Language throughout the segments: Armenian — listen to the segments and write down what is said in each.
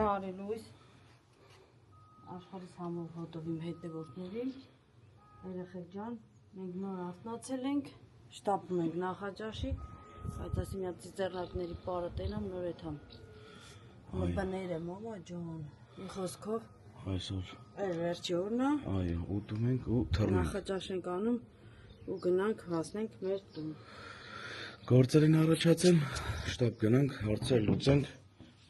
Բարի լույս, աշխարհիս համով հոտով իմ հետևորդներին, երեխեք ջան, մենք նոր արթնացել ենք, շտապում ենք Նախաճաշի, բայց ասի մի հատ ծիծեռնակների պարը տենամ նոր եթամ, բներ եմ մամա ջան, մի խոսքով, այսօր վերջի օրն է, ուտում ենք ու թռնում ենք, Նախաճաշ ենք անում ու գնանք հասնենք մեր տուն։ Գործեր են առաջացել, շտապ գնանք, հարցեր լուծենք,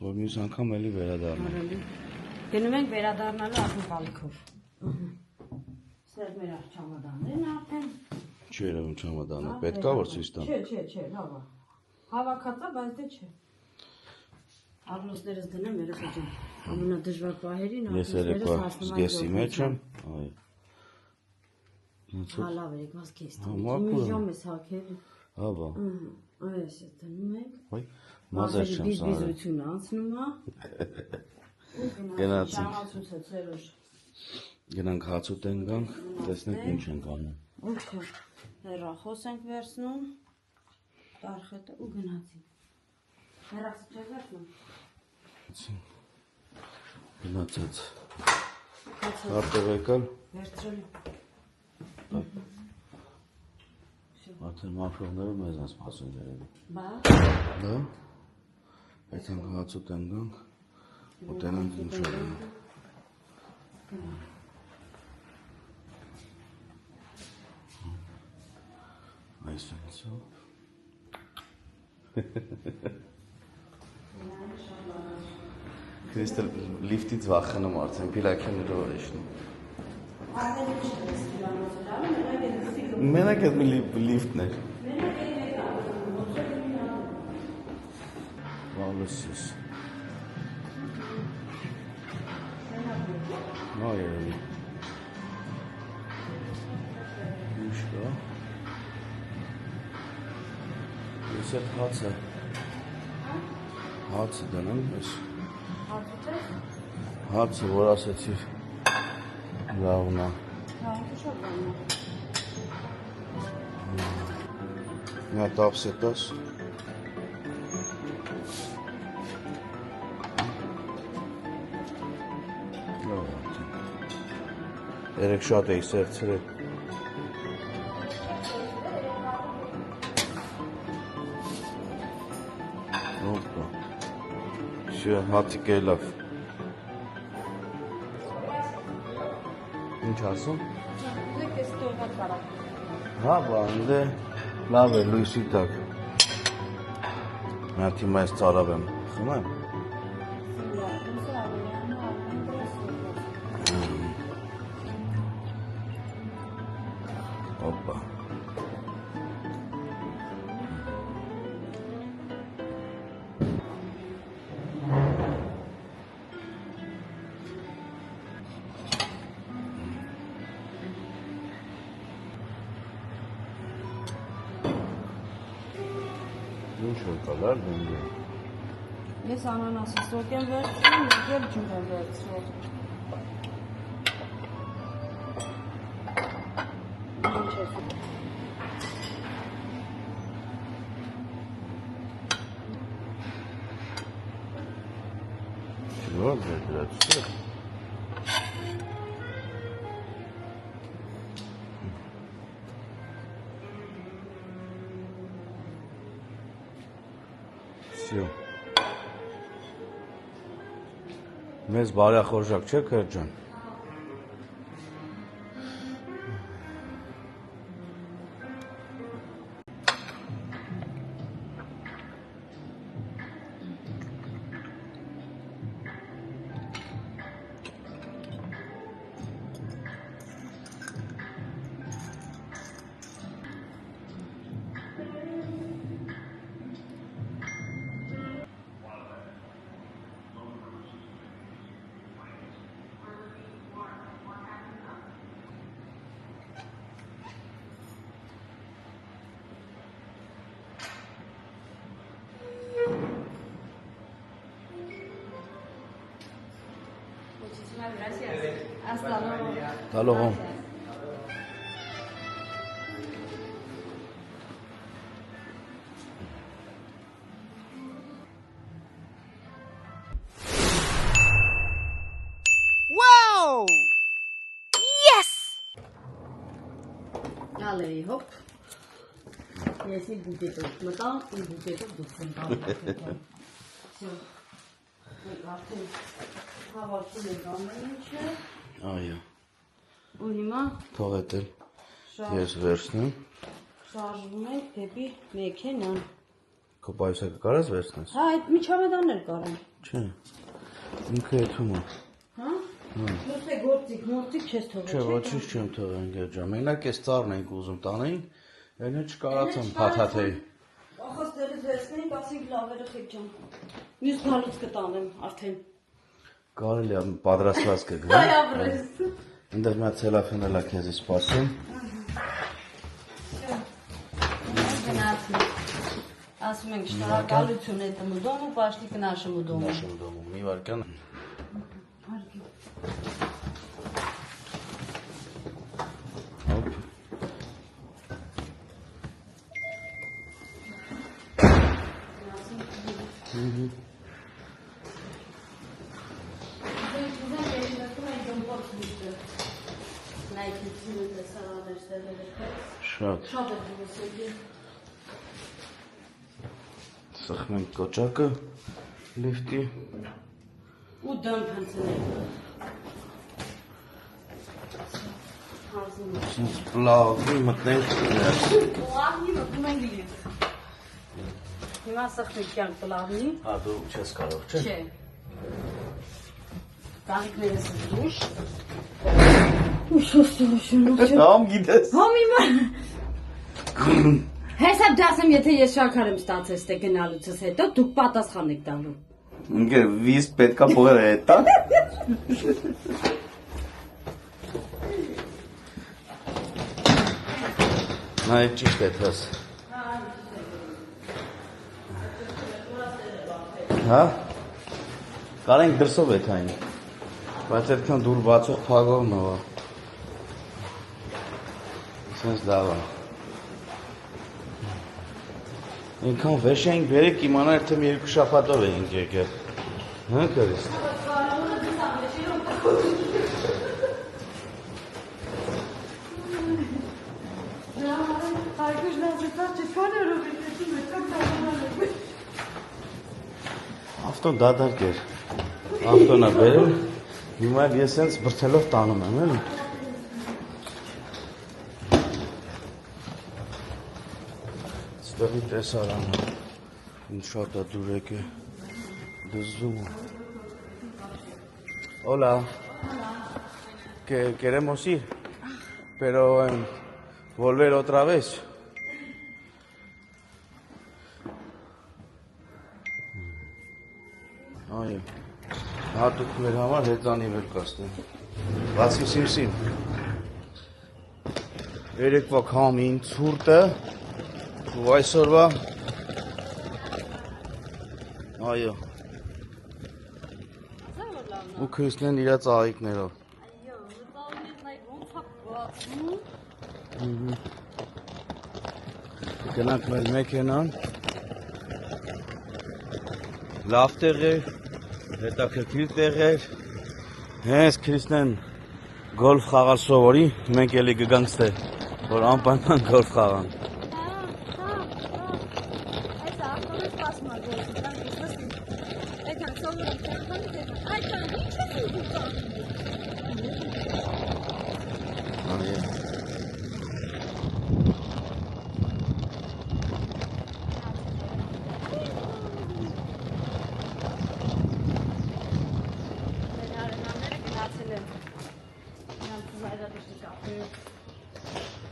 որ մյուս անգամ էլի վերադառնանք։ Գնում ենք վերադառնալու ակնկալիքով։ Սեր մեր չամադաններն արդեն։ Չի երևում չամադանը, պետք է որ ցույց տամ։ Չէ, լավ է։ Հավաքած է, բայց դե չէ։ Աղնոսներս դնեմ երեխա ջան։ Ամենադժվար պահերին Ես երեկվա զգեսի մեջ եմ, Հալավ եկված կեստ։ Մի ժամ ես հագել։ Հավա։ Այս է դնում ենք։ Մազեր չեմ սարել։ Բիզությունը անցնում է։ Գնացինք։ Գնանք հաց ուտենք գանք, տեսնենք ինչ ենք անում։ Okay, հեռախոս ենք վերցնում, տարխետը ու գնացինք։ Հեռախոս չես վերցնում։ Գնացած։ Արդեղ եկալ։ Վերցրել։ Արդեն մաքրողները մեզ են սպասում երևի։ Բա։ Դա։ Այդենք հաց ուտենք գանք, ուտենանք ինչ անում։ Այսինքն Քրիստալ լիֆտից վախենում արդեն փիլակյաններով էշնում։ Մենակ այդ լիֆտն էր։ Վալուսս։ Նայելի։ Ինչ կա։ Ես այդ հացը դնեմ ես։ Հացը, որ ասեցիր լավն է։ Մի հատ ապսետ ես։ Երեք շատ էի սերցրել։ Օպա։ Շո հացիկ է լավ։ Ինչ ասում։ Հա, բան, դե լավ է լույսի տակ։ Մի հատ հիմա ես ծարավ եմ, խմեմ։ Օպա։ Ինչ որ կալար դնդի։ Ես անանասի սոկ եմ վերցրում, եկել ջուր եմ վերցրել։ Չնոր դրացել։ Всё։ Մեզ բարեխորժակ չէ Քերջան։ Gracias. Hasta luego. Hasta luego. Գալեի հոպ։ Ես իմ բուկետով մտամ, իմ բուկետով դուրս եմ գալու։ Արդեն հավաքել ենք ամեն ինչը։ Այո։ Ու հիմա Թող էտել ես վերցնեմ։ շարժվում ենք դեպի մեքենան։ Քո պայուսակը կարես վերցնես։ Հա, այդ միջամեդաններ կարան։ Չէ։ Ինքը էթում է։ Հա։ Դուք է գործիկ, մորտիկ չես թողել։ Չէ, ոչինչ չեմ թողել ընկեր ջան։ Մենակ այս ծառն ենք ուզում տանեին, այնը չկարացամ փաթաթեի։ Ախաս դերից վերցնենք, ասենք լավ երեխեք ջան։ Մյուս գալուց կտանեմ արդեն։ Կարելի է պատրաստված կգնա։ Այ ապրես։ Այնտեղ մի հատ ցելոֆանելա քեզի սպասում։ Գնացինք։ Ասում ենք շնորհակալություն этому дому, пошли к нашему дому։ Нашему дому։ Մի վարքան։ Հոպ։ Շատ։ Շատ է դուրսելի։ Սխմենք ենք կոճակը լիֆտի։ Ու դեմ փնցնենք։ Սենց պլավի մտնենք ներս։ Պլավնի մտնում ենք լիֆտ։ Հիմա սխմենք կյանք պլավնի։ Հա դու չես կարող, չէ՞։ Չէ։ Կալիքներս դուշ։ Ուսուսուշնուշ։ Համ գիտես։ Համ իմը։ Հեսապ դասեմ, եթե ես շարքար եմ ստացել ստե գնալուցս հետո, դուք պատասխան եք տալու։ Ինքը վիզ պետքա փողերը հետա։ Նայ ճիշտ է դաս։ Հա։ Կարենք դրսով է թային։ Բայց այդքան դուր բացող փակող նո։ Սենց լավ է։ Ինքան վեշ ենք բերեք իմանար թե մի երկու շաբաթով էինք եկել։ Հա կրիս։ Ավտոն դադարք էր։ Ավտոնը բերել, հիմա ես հենց բրցելով տանում եմ, էլի։ Ստեղի տեսարանը, ինչ շատ է դուրեք է, դզում է։ Hola. Queremos ir, pero volver otra vez. Այո, հատուկ մեր համար հեծանիվ էլ կաստեն, բացի սիմսին, երեկվա կամին ծուրտը, ու այսօրվա, այո, ու քրիսնեն իրա ծաղիկներով, Այո, ծաղիկներն այդ ոնց է բացում։ գնանք մեր մեքենան, լավ տեղ էր, հետաքրքիր տեղ էր, հենց քրիսնեն գոլֆ խաղալ սովորի, մենք էլի կգանք ստեղ, որ անպայման գոլֆ խաղանք։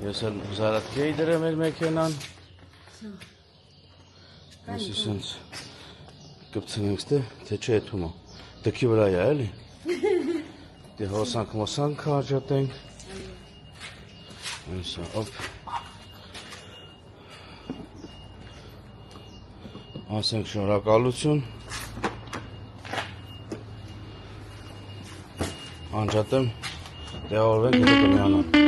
Ես էլ զարատքի էի դրեմ էր մեքենան, ես իսենց կպցնենք ստե, թե չէ էթում է, դքի վրա է էլի, դե հոսանք մոսանք հաջատենք, այնսա, ոպ, ասենք շնորհակալություն, անջատեմ, տեղավորվենք հետո կմիանանք։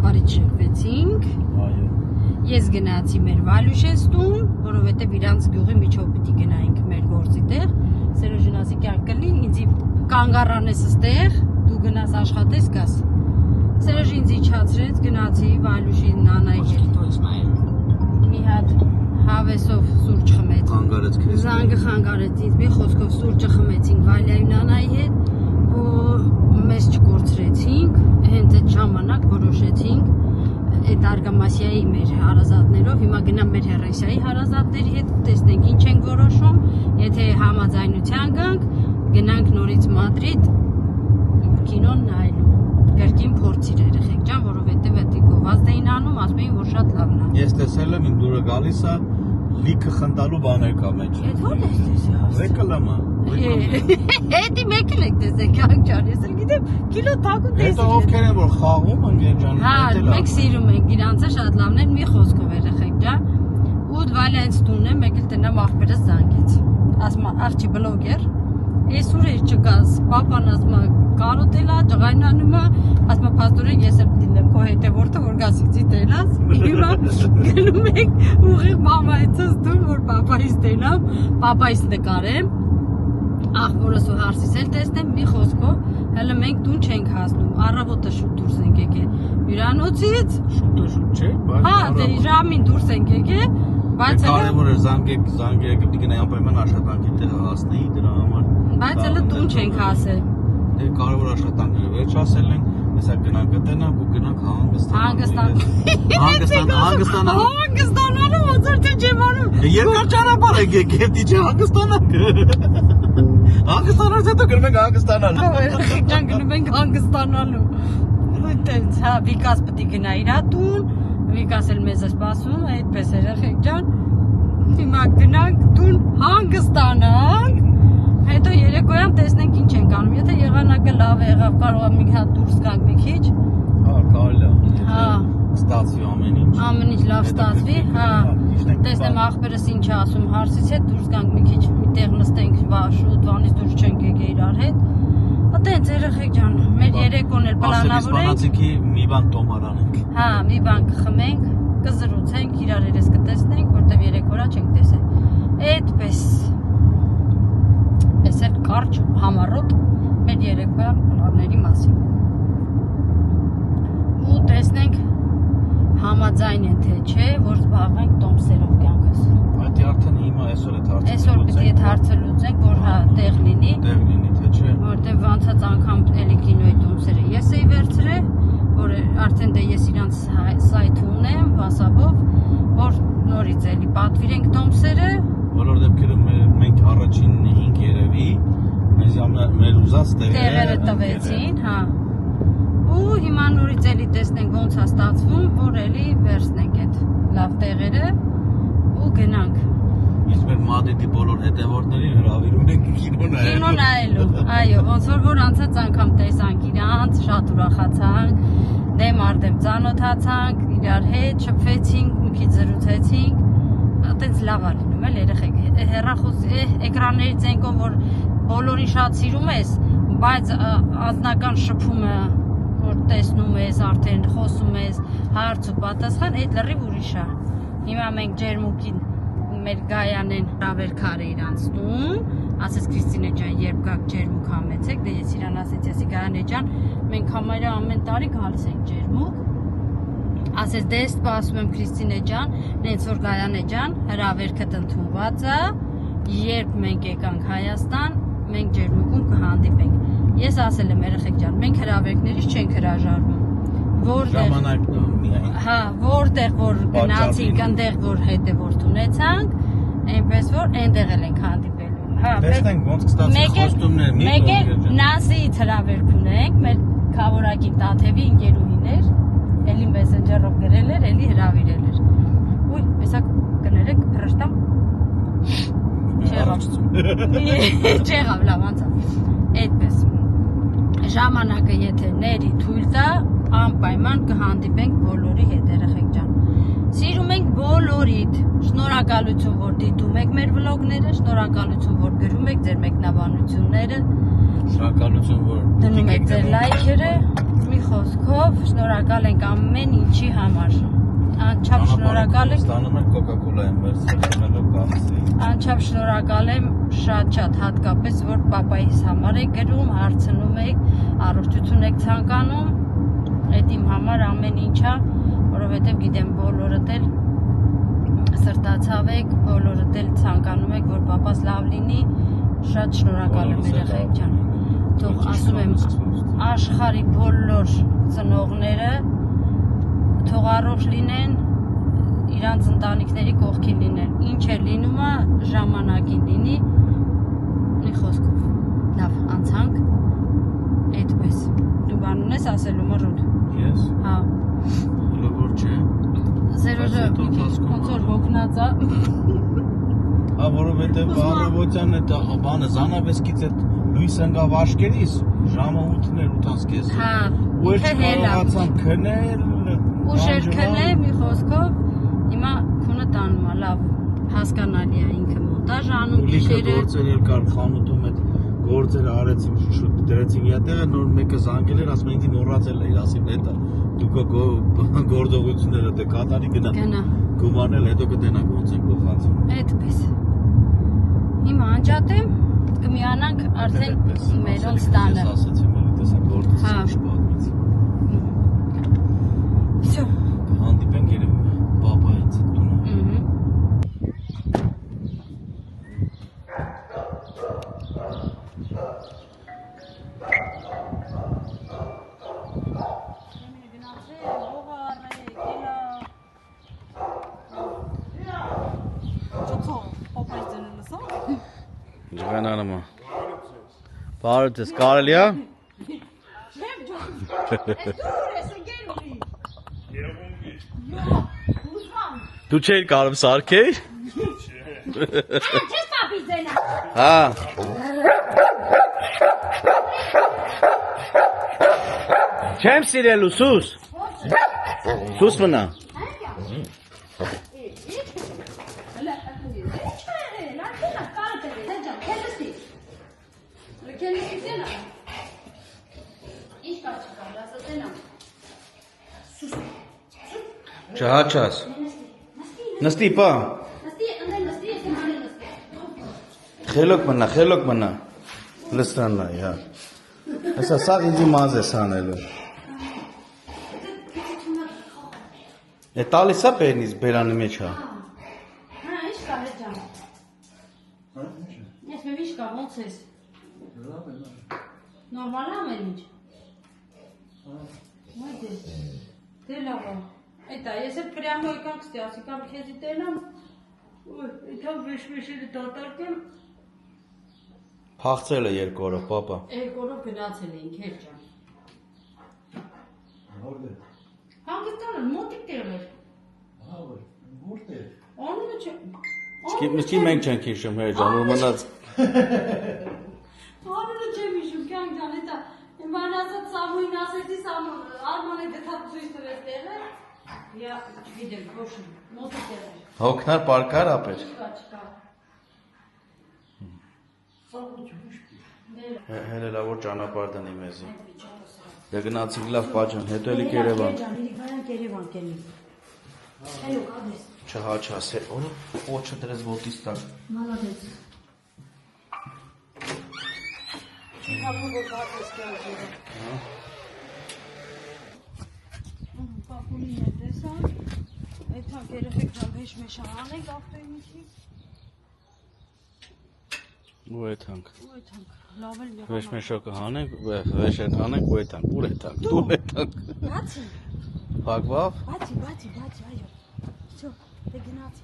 ճանապարհից շփվեցինք։ Այո։ Ես գնացի մեր Վալյուշես տուն, որովհետև իրանց գյուղի միջով պիտի գնայինք մեր գործի տեղ։ Սերոժին ասի կյանք կլի, ինձի կանգ առանես ստեղ, դու գնաս աշխատես գաս։ Սերոժին ինձ իջացրեց, գնացի Վալյուշի նանայի հետ։ Մի հատ հավեսով սուրճ խմեցինք։ Խանգարեց քեզ։ Զանգը խանգարեց ինձ, մի խոսքով սուրճը խմեցինք Վալյայի նանայի հետ, ու մեզ չկորցրեցինք, հենց այդ ժամանակ որոշեցինք այդ Արգամասիայի մեր հարազատներով, հիմա գնամ մեր Հերեսիայի հարազատների հետ, տեսնենք ինչ ենք որոշում, եթե համաձայնության գանք, գնանք նորից Մադրիդ կինոն նայելու, կրկին փորձիր երեխեք ջան, որովհետև էդի գովազդ էին անում, ասում էին, որ շատ լավն է։ Ես տեսել եմ, իմ դուրը գալիս է, լիքը խնդալու բաներ կա մեջ։ Էդ ո՞ր ես տեսել։ Ռեկլամա։ Էդի մեկն եք տեսեք, ջան, ես էլ գիտեմ, կիլո թակուն տեսել։ Հետո ովքեր են որ խաղում են ջան։ Հա, մենք սիրում ենք իրանցը շատ լավն են, մի խոսքով երեխեք ջան։ Ու Վալյանց տունն է, մեկ էլ տնամ աղբերս զանգեց։ Ասում է, աղջի բլոգեր, այսօր է չկաս, պապան ասում է, կարոտել է, ջղայնանում է, ասում է, փաստորեն ես էլ դինեմ քո հետևորդը, որ գասիցի տենաս։ Հիմա գնում ենք ուղիղ մամայցս տուն, որ պապայից տենամ, պապայից նկարեմ։ Աղբորս ու հարսիս էլ տեսնեմ, մի խոսքով, հələ մենք տուն չենք հասնում, առավոտը շուտ դուրս ենք եկել հյուրանոցից։ Շուտ չէ, բայց Հա, դե ժամին դուրս ենք եկել, բայց կարևոր է զանգեք պիտի գնայի անպայման աշխատանքի տեղ հասնեի դրա համար։ Բայց հələ տուն չենք հասել։ Դե կարևոր աշխատանքները վերջացել են, հեսա գնանք կտենանք ու գնանք հանգստանալու ոնց որ թե չեմ անում։ Երկար ճանապարհ եք եկել, դի չէ հանգստանանք։ Հանգստանալուց հետո գնում ենք հանգստանալու։ Ջան գնում ենք հանգստանալու։ Այդտենց, հա, Վիկաս պետք է գնա իր տուն, Վիկաս էլ մեզ է սպասում, այդպես երեխեք ջան։ Հիմա գնանք տուն հանգստանանք։ Հետո երեկոյան տեսնենք ինչ ենք անում, եթե եղանակը լավ եղավ, կարող է մի հատ դուրս գանք մի քիչ։ Հա, կարելի է։ Հա։ Ստացվի ամեն ինչ։ Ամեն ինչ լավ ստացվի, հա։ Տեսնեմ աղբերս ինչ է ասում, հարսից հետ դուրս գանք մի քիչ, մի տեղ նստենք, շուտ վանից դուրս չենք եկել իրար հետ։ Այդտենց երեխեք ջան, մեր երեկոն էլ պլանավորենք։ Իսպանացիքի մի բան տոմար անենք։ Հա, մի բան կխմենք, կզրուցենք, իրար երես կտեսնենք, որտեվ երեկորա չենք տեսել։ Այդպես։ Էս էլ կարճ համառոտ մեր երեկոյան պլանների մասին։ Ու տեսնենք համաձայն են թե չէ, որ զբաղվենք տոմսերով կյանքս։ Այդ արդեն հիմա այսօր է հարցը։ Այսօր պիտի այդ հարցը լուծենք, որ հա տեղ լինի։ Տեղ լինի թե չէ։ Որտեվ անցած անգամ էլի կինոյի տոմսերը ես էի վերցրել, որ արդեն դե ես իրանց սայթ ունեմ, WhatsApp-ով, որ նորից էլի պատվիրենք տոմսերը։ Բոլոր դեպքերում մենք առաջինն էինք երևի, մեր ուզած տեղերը տվեցին, հա։ Ու հիմա նորից էլի տեսնենք ոնց է ստացվում, որ էլի վերցնենք այդ լավ տեղերը ու գնանք։ Իսկ մեր Մադրիդի բոլոր հետևորդներին հրավիրում ենք կինո նայելու։ Այո, ոնց որ անցած անգամ տեսանք իրանց, շատ ուրախացանք, դեմ առ դեմ ծանոթացանք, իրար հետ շփվեցինք, մի քիչ զրուցեցինք։ Այդպես լավ է լինում էլ երեխեք։ Հեռախոս էկրաններից ենքով որ բոլորին շատ սիրում ես, բայց անձնական շփումը որ տեսնում ես, արդեն խոսում ես, հարց ու պատասխան, այդ լրիվ ուրիշ է։ Հիմա մենք ջերմուկին մեր Գայանեն հրավերքար է իրանց տուն, ասես Քրիստինե ջան, երբ գաք ջերմուկ համեցեք, դե ես իրան ասեցի Գայանե ջան, մենք համարյա ամեն տարի գալիս ենք ջերմուկ։ Ասես դե սպասում եմ Քրիստինե ջան, նենց որ Գայանե ջան, հրավերքդ ընդունված է, երբ մենք եկանք Հայաստան, մենք ջերմուկում կհանդիպենք։ Ես ասել եմ երեխեք ջան, մենք հրավերքներից չենք հրաժարվում։ Ժամանակն է միայն։ Հա, որտեղ որ գնացինք, այնտեղ որ հետևորդ ունեցանք, այնպես որ այնտեղ էլ ենք հանդիպելու։ Հա, տեսնենք ոնց կստացվի խոստումները, մի մեկ էլ Նասիից հրավերք ունենք, մեր Քավորակի Տաթևի ընկերուհիներ, էլի մեսենջերով գրել էր, էլի հրավիրել էր։ Ուй, հեսա կներեք, փրշտամ։ Չեղավ, լավ անցավ։ Այդպես։ Ժամանակը եթե ների թույլ տա, անպայման կհանդիպենք բոլորի հետ երեխեք ջան։ Սիրում ենք բոլորիդ։ Շնորհակալություն որ դիտում եք մեր վլոգները, շնորհակալություն որ գրում եք ձեր մեկնաբանությունները։ Շնորհակալություն որ դնում եք ձեր լայքերը։ Մի խոսքով շնորհակալ ենք ամեն ինչի համար։ Անչափ շնորհակալ ենք։ Ստանում ենք Coca-Cola-ին վերցրել խմելով կաֆե։ Անչափ շնորհակալ եմ շատ հատկապես որ պապայիս համար եք գրում, հարցնում եք, առողջություն եք ցանկանում։ Այդ իմ համար ամեն ինչա, որովհետև գիտեմ բոլորդ էլ սրտացավ եք, բոլորդ էլ ցանկանում եք որ պապաս լավ լինի։ Շատ շնորհակալ եմ երեխեք ջան։ Թող ասում եմ աշխարհի բոլոր ծնողները թող առողջ լինեն, իրանց ընտանիքների կողքին լինեն։ Ինչ է լինում է ժամանակին լինի։ Մի խոսքով։ Լավ, անցանք։ Այդպես։ Դու բան ունես ասելու մռունդ։ Ես։ Հա։ Լավ չէ։ Զերոժը ոնց որ հոգնած է։ Հա, որովհետև առավոտյան այդ բանը զանավեսկից այդ լույս ընկավ աշկերիս, ժամը 8-ն էր 8:30։ Հա, ու էլ չկարողացամ քնել։ Ուշեր քնել մի խոսքով, հիմա քունը տանում է, լավ, հասկանալի է ինքը մոնտաժ անում գիշերը։ Գործեր էլ կար խանութում այդ գործերը արեցին շուտ դրեցին յետեղը նոր մեկը զանգել էր ասում ինձ մոռացել էր ասին հետո դուք գործողությունները դե կատարի գնա գումարնել հետո կտենանք ոնց են փոխանցում այդպես հիմա անջատեմ կմիանանք արդեն մերոնց տանը ասացի մերի տեսա գործը շփոթվեց Всё հանդիպենք երևի պապայից տունը Ջղանանամա Բարդես կարելի է Դու չէիր կարող սարքեի Հա Չեմ սիրելու սուս Սուս մնա Չհաչաս Նստի պա Խելոք մնա Լստաննա հա Հեսա սաղ ինձի մազ ես անելու Է տալիս է բերնից բերանի մեջ հա Հա, ինչ կա հետ ջան Ես մեմ ինչ կա, ոնց ես Նորմալ ամեն ինչ Մայդես Դե լավ Էտա, ես էլ պրյամո եկանք ստյասի կամ քեզի տենամ Էտա վեշվեշերը դատարկեմ Փախցել է երկու օրով, պապա Երկու օրով գնացել էինք, հետ ջան Հանգստանը, մոտիկ տեղ էր Անունը չէ Սկիպ մենք չենք հիշում հեր ջան, որ մնաց Անունը չեմ հիշում, կյանք ջան, էտա Ման ասած Սամույն ասեցի, Արմանը գտավ ծույց տվեց տեղը Я չգիտեմ, ոչ մոտիկ տեղ էր Հոգնար պարկար ապեր Չկա Հելը լավ որ ճանապարհ դնի մեզի Դե գնացինք լավ պաջան, հետո էլի Երևան Երևան կենի Հելո, կադես Չհաչաս, ոչը դրես ոտից տակ Մալադեց Չիքավում որ բատես կյանք Պապունին է տեսան Այդհանք երեխեք ճան վեշմեշա հանենք ավտոյի միջի Ու էթանք լավ էլ եղանք Վեշմեշոկը հանենք, վեշեն հանենք ու էթանք, ուր էթանք, դուր էթանք Բացի Փակվավ Բացի, այո Всё, դե գնացի